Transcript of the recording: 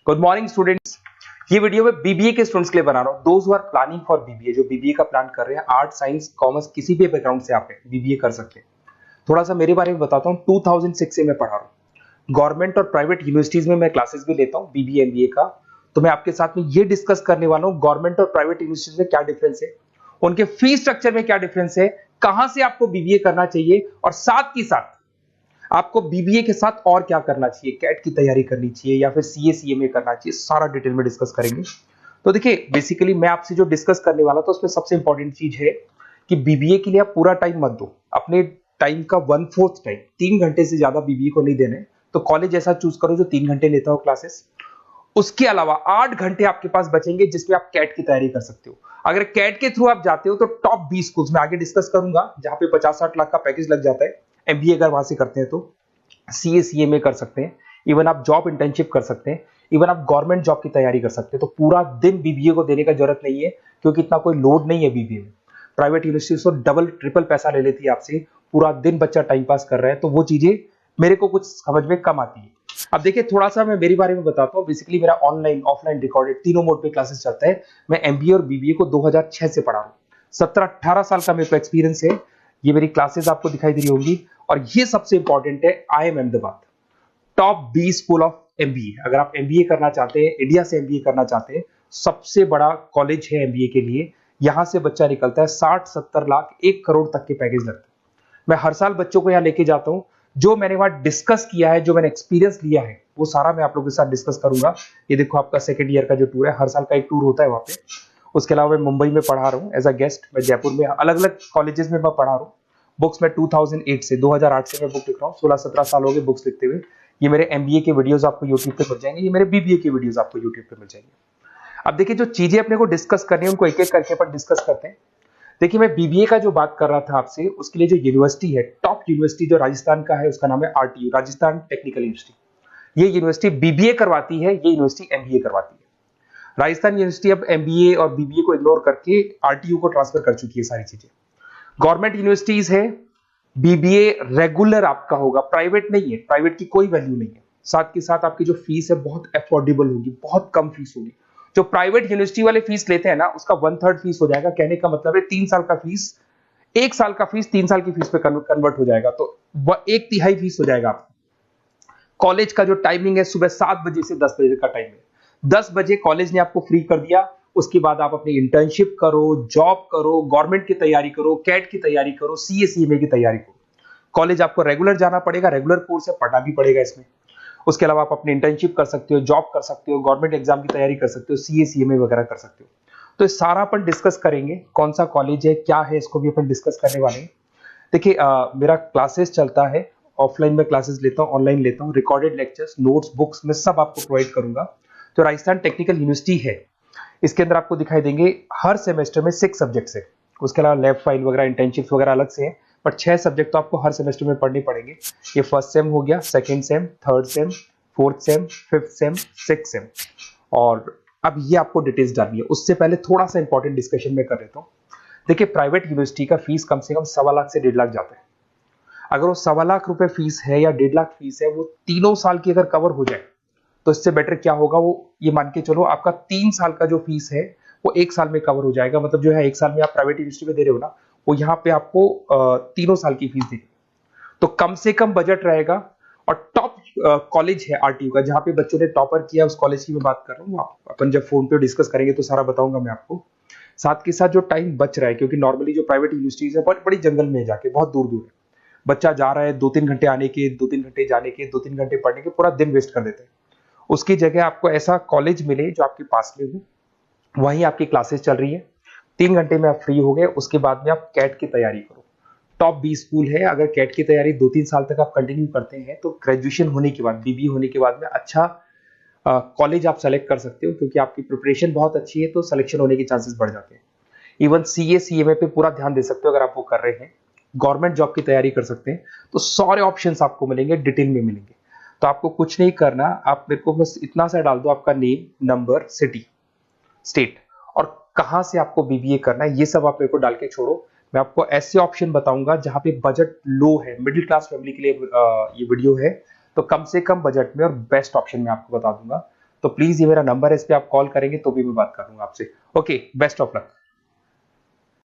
Good morning students. ये video मैं BBA के स्टूडेंट्स के लिए बना रहा हूँ। Those who are planning for BBA, जो बीबीए का प्लान कर रहे हैं, आर्ट साइंस कॉमर्स किसी भी बैकग्राउंड से आप बीबीए कर सकते हैं। थोड़ा सा मेरे बारे में बताता हूँ। 2006 से मैं पढ़ा रहा हूँ। गवर्नमेंट और प्राइवेट यूनिवर्सिटीज में मैं क्लासेस भी लेता हूँ बीबीए एमबीए का। तो मैं आपके साथ में ये डिस्कस करने वाला हूँ गवर्नमेंट और प्राइवेट यूनिवर्सिटीज में क्या डिफरेंस है, उनके फीस स्ट्रक्चर में क्या डिफरेंस है, कहां से आपको बीबीए करना चाहिए और साथ ही साथ आपको बीबीए के साथ और क्या करना चाहिए, कैट की तैयारी करनी चाहिए या फिर सीए सीएमए करना चाहिए, सारा डिटेल में डिस्कस करेंगे। तो देखिए, बेसिकली मैं आपसे जो डिस्कस करने वाला था उसमें सबसे इंपॉर्टेंट चीज है कि बीबीए के लिए आप पूरा टाइम मत दो। अपने टाइम का 1/4 टाइम, 3 घंटे से ज्यादा बीबीए को नहीं देने। तो कॉलेज ऐसा चूज करो जो 3 घंटे लेता हो क्लासेस। उसके अलावा 8 घंटे आपके पास बचेंगे जिसमें आप कैट की तैयारी कर सकते हो। अगर कैट के थ्रू आप जाते हो तो टॉप 20 स्कूल्स में आगे डिस्कस करूंगा, जहां पे 50-60 लाख का पैकेज लग जाता है। एमबीए अगर वहां से करते हैं तो सीए सीएमए कर सकते हैं, इवन आप जॉब इंटर्नशिप कर सकते हैं, इवन आप गवर्नमेंट जॉब की तैयारी कर सकते हैं। तो पूरा दिन बीबीए को देने का जरूरत नहीं है, क्योंकि इतना कोई लोड नहीं है बीबीए में। प्राइवेट यूनिवर्सिटी तो डबल ट्रिपल पैसा ले लेती है आपसे, पूरा दिन बच्चा टाइम पास कर रहा है, तो वो चीजें मेरे को कुछ समझ में कम आती है। अब देखिए, थोड़ा सा मैं मेरे बारे में बताता हूँ। बेसिकली मेरा ऑनलाइन ऑफलाइन रिकॉर्डेड तीनों मोड पे क्लासेस चलता है। मैं एमबीए और बीबीए को 2006 से पढ़ा रहा हूँ। 17-18 साल का मेरे को एक्सपीरियंस है। ये मेरी क्लासेस आपको दिखाई दे रही होंगी। और ये सबसे इंपॉर्टेंट है, IIM Ahmedabad top 20 school of MBA. अगर आप एमबीए करना चाहते हैं, इंडिया से एमबीए करना चाहते हैं, सबसे बड़ा कॉलेज है एमबीए के लिए। यहां से बच्चा निकलता है 60-70 लाख 1 करोड़ तक के पैकेज लगते हैं। मैं हर साल बच्चों को यहां लेके जाता हूं। जो मैंने वहां डिस्कस किया है, जो मैंने एक्सपीरियंस लिया है, वो सारा मैं आप लोगों के साथ डिस्कस करूंगा। ये देखो, आपका सेकंड ईयर का जो टूर है, हर साल का एक टूर होता है वहां पे। उसके अलावा मैं मुंबई में पढ़ा रहा हूँ एज अ गेस्ट। मैं जयपुर में अलग अलग कॉलेजेस में मैं पढ़ा रहा हूँ। बुक्स में 2008 से मैं बुक लिख रहा हूँ। 16-17 साल हो गए बुक्स लिखते हुए। ये मेरे एमबीए के वीडियोस आपको यूट्यूब पे मिल जाएंगे, ये मेरे बीबीए के वीडियोस आपको यूट्यूब पे मिल जाएंगे। अब देखिए, जो चीजें अपने को डिस्कस करनी है उनको एक एक करके अपन डिस्कस करते हैं। देखिए, मैं बीबीए का जो बात कर रहा था आपसे, उसके लिए जो यूनिवर्सिटी है, टॉप यूनिवर्सिटी जो राजस्थान का है, उसका नाम है आरटीयू, राजस्थान टेक्निकल यूनिवर्सिटी। ये यूनिवर्सिटी बीबीए करवाती है, ये यूनिवर्सिटी एमबीए करवाती है। राजस्थान यूनिवर्सिटी अब एमबीए और बीबीए को इग्नोर करके आरटीयू को ट्रांसफर कर चुकी है सारी चीजें। गवर्नमेंट यूनिवर्सिटीज है, बीबीए रेगुलर आपका होगा, प्राइवेट नहीं है, प्राइवेट की कोई वैल्यू नहीं है। साथ के साथ आपकी जो फीस है बहुत अफोर्डेबल होगी, बहुत कम फीस होगी। जो प्राइवेट यूनिवर्सिटी वाले फीस लेते हैं ना, उसका 1/3 फीस हो जाएगा। कहने का मतलब है 3 साल का फीस, 1 साल का फीस 3 साल की फीस पे कन्वर्ट हो जाएगा, तो 1/3 फीस हो जाएगा आपका। कॉलेज का जो टाइमिंग है, सुबह 7 बजे से 10 बजे का टाइम है। 10 बजे कॉलेज ने आपको फ्री कर दिया। उसके बाद आप अपनी इंटर्नशिप करो, जॉब करो, गवर्नमेंट की तैयारी करो, कैट की तैयारी करो, सीए सीएमए की तैयारी करो। कॉलेज आपको रेगुलर जाना पड़ेगा, रेगुलर कोर्स है, पढ़ना भी पड़ेगा इसमें। उसके अलावा आप अपनी इंटर्नशिप कर सकते हो, जॉब कर सकते हो, गवर्नमेंट एग्जाम की तैयारी कर सकते हो, सीए सीएमए वगैरह कर सकते हो। तो ये सारा अपन डिस्कस करेंगे। कौन सा कॉलेज है, क्या है, इसको भी अपन डिस्कस करने वाले हैं। देखिए, मेरा क्लासेस चलता है, ऑफलाइन में क्लासेस लेता हूँ, ऑनलाइन लेता हूँ, रिकॉर्डेड लेक्चर्स, नोट्स, बुक्स में सब आपको प्रोवाइड करूंगा। तो राजस्थान टेक्निकल यूनिवर्सिटी है, इसके अंदर आपको दिखाई देंगे हर सेमेस्टर में 6 सब्जेक्ट्स है। उसके अलावा लैब फाइल वगैरह, इंटर्नशिप्स वगैरह अलग से है, बट 6 सब्जेक्ट तो आपको हर सेमेस्टर में पढ़ने पड़ेंगे। ये फर्स्ट सेम हो गया, second same, third same, fourth same, fifth sem, sixth same. और अब ये आपको डिटेल्स डालनी है। उससे पहले थोड़ा सा इंपॉर्टेंट डिस्कशन में कर लेता हूँ। देखिए, प्राइवेट यूनिवर्सिटी का फीस कम से कम 1.25 लाख से 1.5 लाख जाता है। अगर वो 1.25 लाख रुपए फीस है या 1.5 लाख फीस है, वो तीनों साल की अगर कवर हो जाए, तो इससे बेटर क्या होगा, वो ये मान के चलो आपका 3 साल का जो फीस है वो 1 साल में कवर हो जाएगा। मतलब जो है 1 साल में आप प्राइवेट यूनिवर्सिटी में दे रहे हो ना, वो यहाँ पे आपको तीनों साल की फीस देगी। तो कम से कम बजट रहेगा। और टॉप कॉलेज है आरटीयू का, जहाँ पे बच्चों ने टॉपर किया, उस कॉलेज की मैं बात कर रहा हूँ। अपन जब फोन पे डिस्कस करेंगे तो सारा बताऊंगा मैं आपको। साथ के साथ जो टाइम बच रहा है, क्योंकि नॉर्मली जो प्राइवेट यूनिवर्सिटीज है बहुत बड़ी जंगल में जाके, बहुत दूर दूर है, बच्चा जा रहा है 2-3 घंटे आने के, 2-3 घंटे जाने के, 2-3 घंटे पढ़ने के, पूरा दिन वेस्ट कर देते हैं। उसकी जगह आपको ऐसा कॉलेज मिले जो आपके पास में हो, वहीं आपकी क्लासेस चल रही है, 3 घंटे में आप फ्री हो गए। उसके बाद में आप कैट की तैयारी करो। टॉप 20 स्कूल है। अगर कैट की तैयारी 2-3 साल तक आप कंटिन्यू करते हैं, तो ग्रेजुएशन होने के बाद, बीबीए होने के बाद में अच्छा कॉलेज आप सेलेक्ट कर सकते हो, क्योंकि आपकी प्रिपरेशन बहुत अच्छी है, तो सिलेक्शन होने के चांसेस बढ़ जाते हैं। इवन सीए सीएमए पे पूरा ध्यान दे सकते हो अगर आप वो कर रहे हैं। गवर्नमेंट जॉब की तैयारी कर सकते हैं। तो सारे ऑप्शंस आपको मिलेंगे, डिटेल में मिलेंगे। तो आपको कुछ नहीं करना, आप मेरे को बस इतना सा डाल दो, आपका नेम, नंबर, सिटी, स्टेट, और कहां से आपको बीबीए करना है, ये सब आप मेरे को डाल के छोड़ो। मैं आपको ऐसे ऑप्शन बताऊंगा जहां पे बजट लो है, मिडिल क्लास फैमिली के लिए ये वीडियो है। तो कम से कम बजट में और बेस्ट ऑप्शन में आपको बता दूंगा। तो प्लीज ये मेरा नंबर है, इस पे आप कॉल करेंगे तो भी मैं बात करूंगा आपसे। Okay, best of luck.